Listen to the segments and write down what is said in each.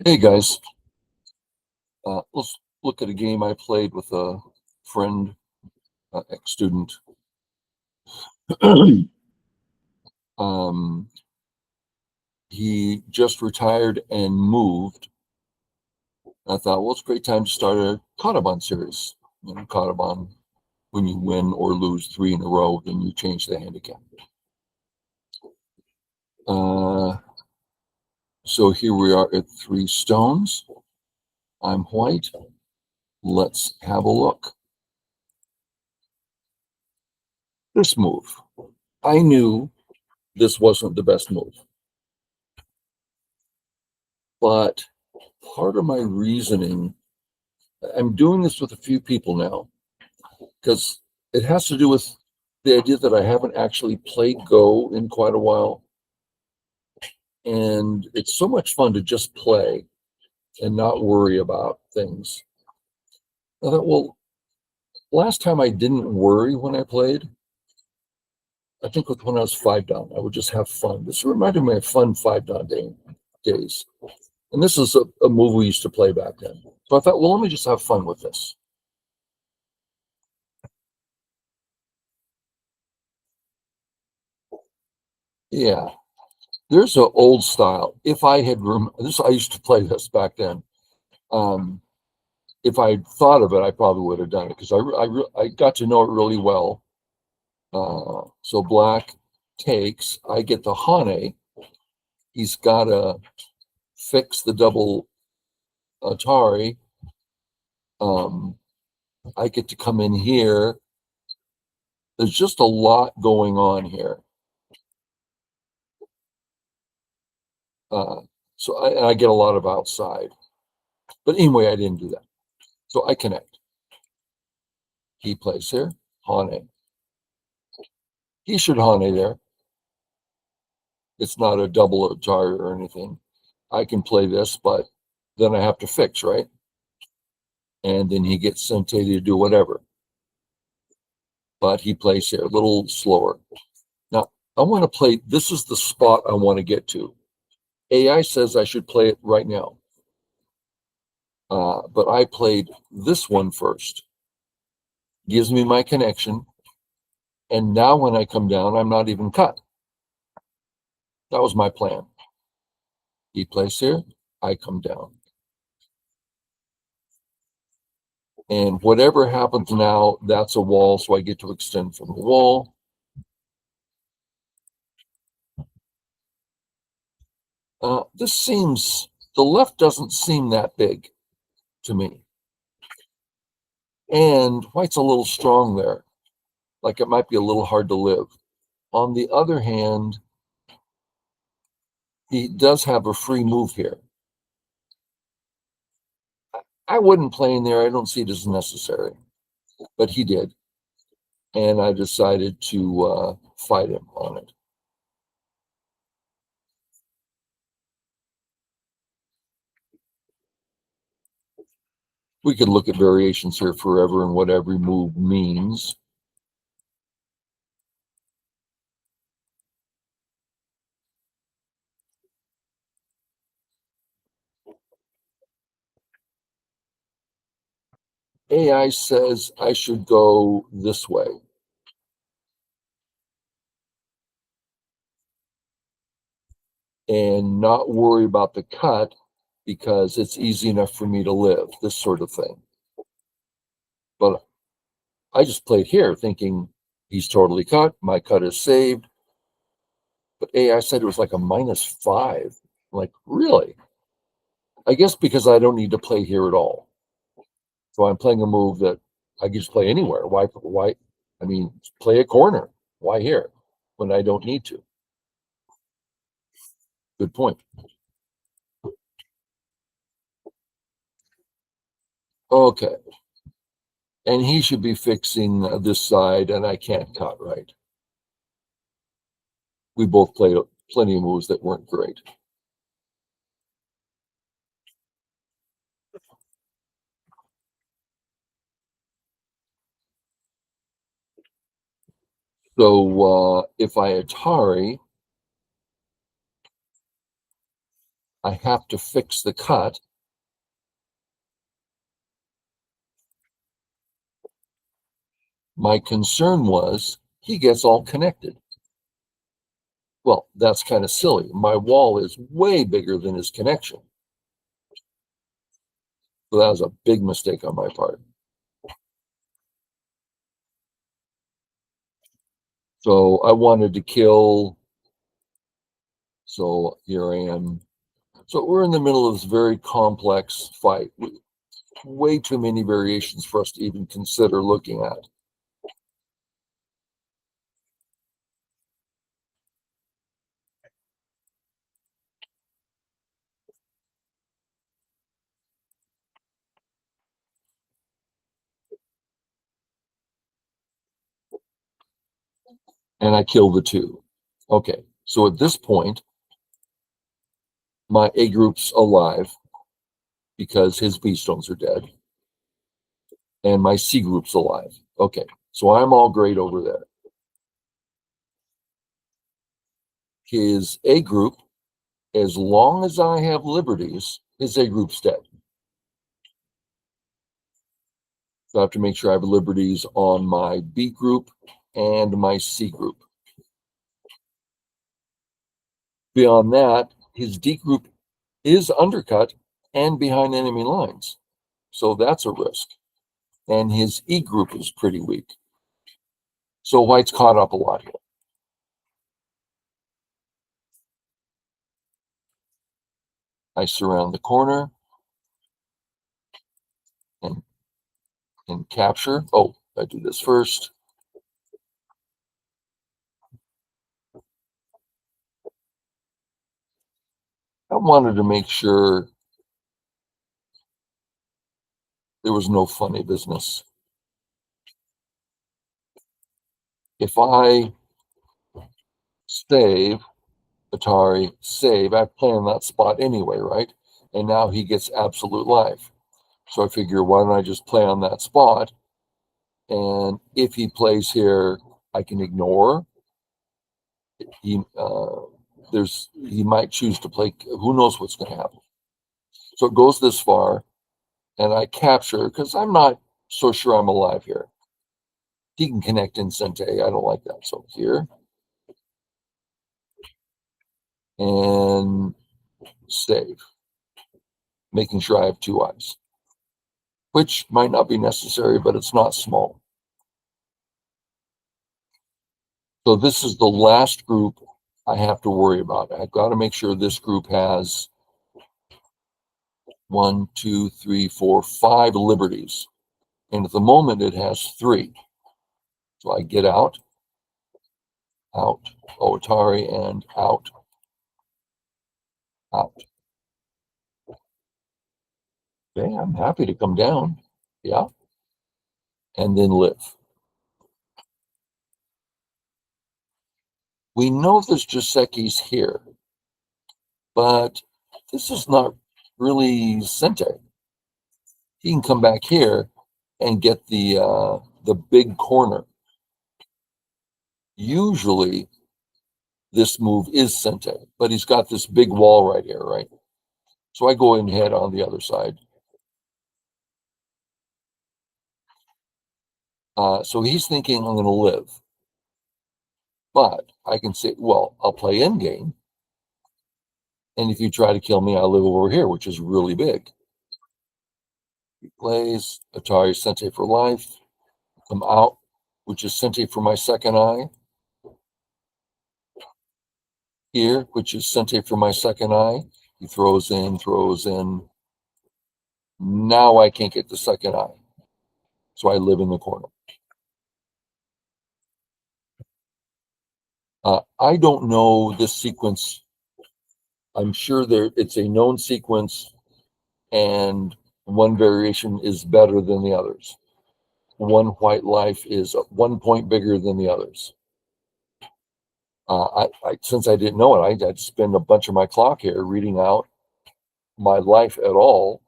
Hey guys, let's look at a game I played with a friend, ex-student. um, he just retired and moved. I thought, well, it's a great time to start a kadoban series. Kadoban, when you win or lose three in a row, then you change the handicap. Uh, so here we are at three stones. I'm white. Let's have a look. This move. I knew this wasn't the best move, but part of my reasoning, I'm doing this with a few people now because it has to do with the idea that I haven't actually played Go in quite a while. And it's so much fun to just play and not worry about things. I thought, well, last time I didn't worry when I played, I think with when I was five down, I would just have fun. This reminded me of fun five down days. And this is a move we used to play back then. So I thought, well, let me just have fun with this. Yeah, there's an old style. If I had this, I used to play this back then. Um, if I thought of it, I probably would have done it because I got to know it really well. So black takes. I get the Hane. He's got to fix the double Atari. Um, I get to come in here. There's just a lot going on here. Uh, I get a lot of outside. But anyway, I didn't do that. So I connect. He plays here. Hane. He should Hane there. It's not a double Atari or anything. I can play this, but then I have to fix, right? And then he gets Sente to do whatever. But he plays here a little slower. Now, I want to play, this is the spot I want to get to. AI says I should play it right now. But I played this one first. Gives me my connection. And now when I come down, I'm not even cut. That was my plan. He plays here, I come down. And whatever happens now, that's a wall, so I get to extend from the wall. The left doesn't seem that big to me. And white's a little strong there, like it might be a little hard to live. On the other hand, he does have a free move here. I wouldn't play in there. I don't see it as necessary, but he did. And I decided to fight him on it. We could look at variations here forever and what every move means. AI says I should go this way. And not worry about the cut because it's easy enough for me to live, this sort of thing. But I just played here thinking he's totally cut. My cut is saved. But AI said it was like a -5. Like, really? I guess because I don't need to play here at all. So I'm playing a move that I can just play anywhere. Why? I mean, play a corner. Why here when I don't need to? Good point. Okay. And he should be fixing this side, and I can't cut right. We both played plenty of moves that weren't great. So if I Atari, I have to fix the cut. My concern was he gets all connected. Well, that's kind of silly. My wall is way bigger than his connection. So that was a big mistake on my part. So I wanted to kill. So here I am. So we're in the middle of this very complex fight. Way too many variations for us to even consider looking at. And I kill the two. Okay, so at this point, my A group's alive because his B stones are dead, and my C group's alive. Okay, so I'm all great over there. His A group, as long as I have liberties, his A group's dead. So I have to make sure I have liberties on my B group and my C group. Beyond that, his D group is undercut and behind enemy lines. So that's a risk. And his E group is pretty weak. So white's caught up a lot here. I surround the corner and, and capture. Oh, I do this first. I wanted to make sure there was no funny business. If I save, Atari, save, I play on that spot anyway, right? And now he gets absolute life. So I figure, why don't I just play on that spot? And if he plays here, I can ignore. He he might choose to play. Who knows what's going to happen? So it goes this far, and I capture because I'm not so sure I'm alive here. He can connect in Sente. I don't like that. So here and save, making sure I have two eyes, which might not be necessary, but it's not small. So this is the last group I have to worry about. I've got to make sure this group has 1, 2, 3, 4, 5 liberties. And at the moment it has 3. So I get out, Otari, and out. Okay, I'm happy to come down. Yeah. And then live. We know there's Giuseppe's here, but this is not really Sente. He can come back here and get the big corner. Usually this move is Sente, but he's got this big wall right here, right? So I go ahead on the other side. So he's thinking I'm going to live. But I can say, well, I'll play endgame. And if you try to kill me, I live over here, which is really big. He plays Atari Sente for life. Come out, which is Sente for my second eye. Here, which is Sente for my second eye. He throws in. Now I can't get the second eye. So I live in the corner. I don't know this sequence. I'm sure it's a known sequence, and one variation is better than the others. One white life is 1 point bigger than the others. Since I didn't know it, I'd spend a bunch of my clock here reading out my life at all.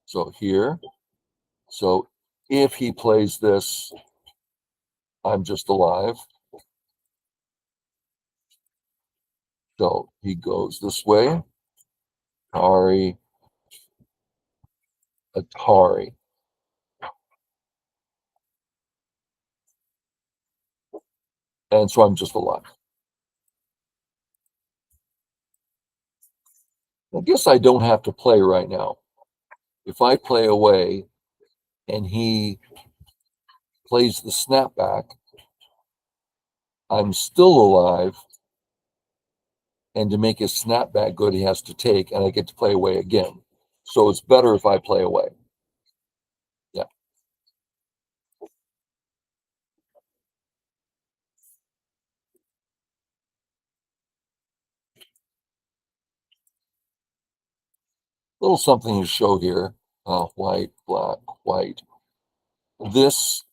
So here, so if he plays this, I'm just alive. So he goes this way. Atari, Atari. And so I'm just alive. I guess I don't have to play right now. If I play away and he plays the snapback, I'm still alive. And to make his snapback good, he has to take, and I get to play away again. So it's better if I play away. Yeah. Little something to show here. White, black, white. This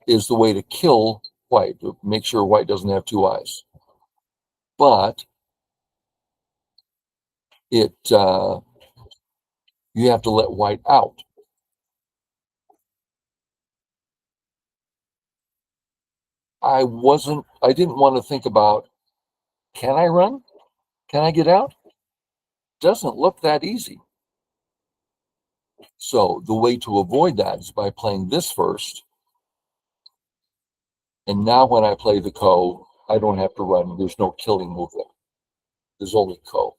is the way to kill white, to make sure white doesn't have two eyes. But it you have to let white out. I didn't want to think about, can I run? Can I get out? Doesn't look that easy. So the way to avoid that is by playing this first. And now when I play the ko, I don't have to run. There's no killing movement. There's only ko.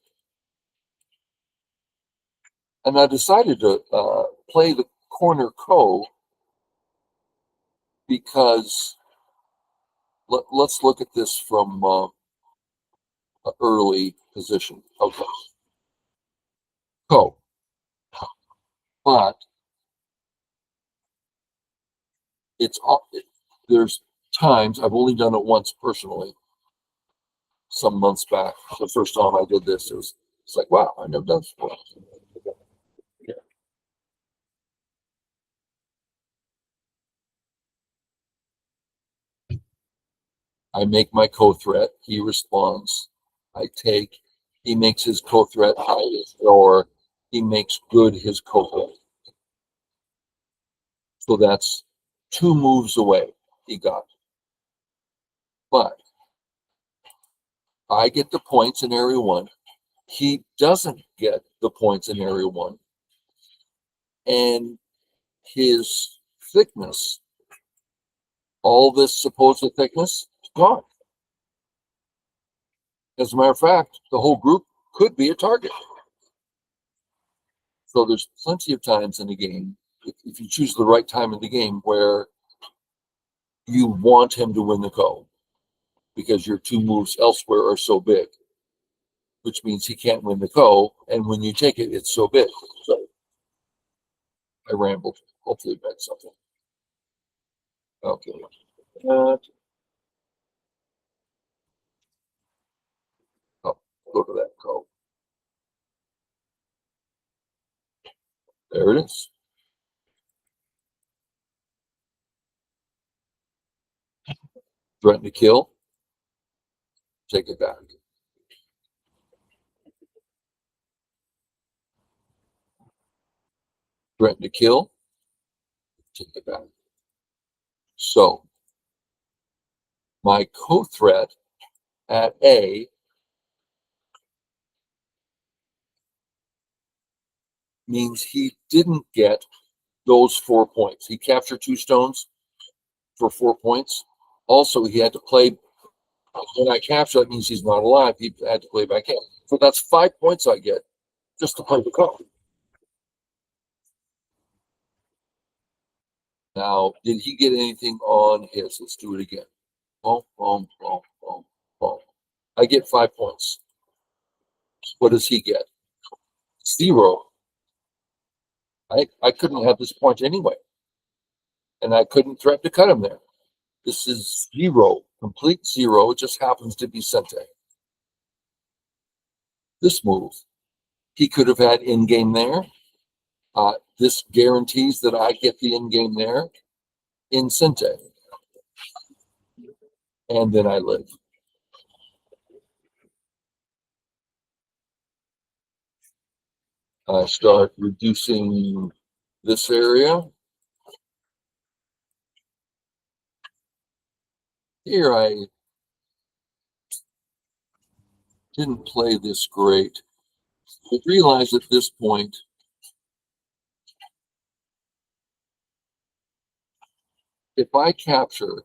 And I decided to play the corner ko because let's look at this from an early position. Okay, ko. But it's there's times I've only done it once personally, some months back. The first time I did this, it's like, wow, I've never done this before. I make my co-threat. He responds. I take. He makes his co-threat or he makes good his co-threat. So that's two moves away. He got. But I get the points in area one. He doesn't get the points in area one. And his thickness, all this supposed thickness, is gone. As a matter of fact, the whole group could be a target. So there's plenty of times in the game, if you choose the right time in the game, where you want him to win the ko because your two moves elsewhere are so big, which means he can't win the ko. And when you take it, it's so big. So I rambled. Hopefully, it meant something. Okay. Oh, go to that ko. There it is. Threaten to kill. Take it back. Threaten to kill. Take it back. So my co-threat at A means he didn't get those 4 points. He captured two stones for 4 points. Also, he had to play. When I capture, that means he's not alive. He had to play back in. So that's 5 points I get just to play the card. Now, did he get anything on his? Let's do it again. Boom, boom, boom, boom, boom. I get 5 points. What does he get? 0. I couldn't have this point anyway. And I couldn't threaten to cut him there. This is 0, complete 0. It just happens to be Sente. This move, he could have had in game there. This guarantees that I get the in game there in Sente. And then I live. I start reducing this area. Here didn't play this great. I realized at this point, if I capture,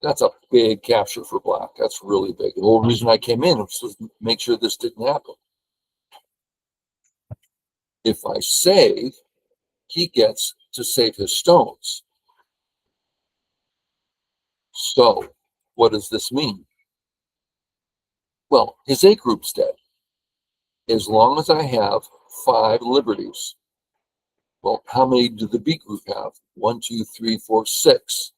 that's a big capture for black. That's really big. The whole reason I came in was to make sure this didn't happen. If I save, he gets to save his stones. So what does this mean? Well, his A group's dead. As long as I have 5 liberties. Well, how many do the B group have? 1, 2, 3, 4, 6.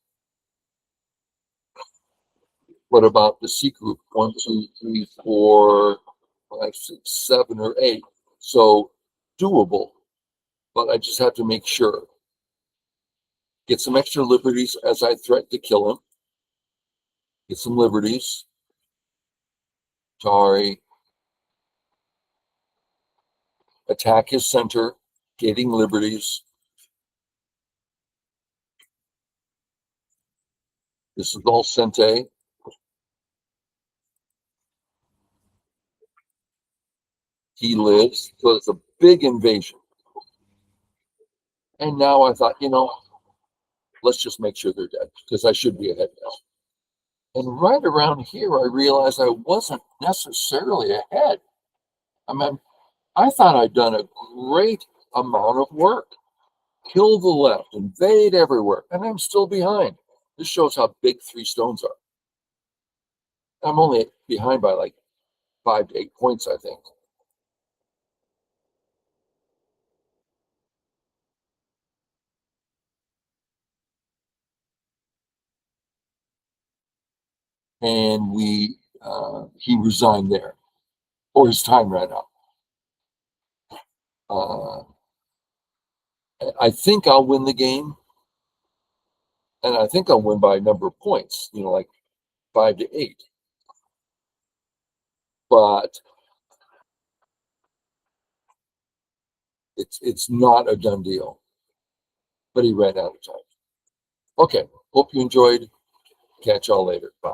What about the C group? 1, 2, 3, 4, 5, 6, 7, or 8. So doable, but I just have to make sure. Get some extra liberties as I threaten to kill him. Get some liberties. Sorry. Attack his center, getting liberties. This is all Sente. He lives, so it's a big invasion. And now I thought, let's just make sure they're dead, because I should be ahead now. And right around here, I realized I wasn't necessarily ahead. I mean, I thought I'd done a great amount of work. Kill the left, invade everywhere, and I'm still behind. This shows how big 3 stones are. I'm only behind by like 5 to 8 points, I think. And he resigned there, or his time ran out. Uh, I think I'll win the game, and I think I'll win by a number of points, like 5 to 8. But it's not a done deal. But he ran out of time. Okay, hope you enjoyed. Catch y'all later. Bye.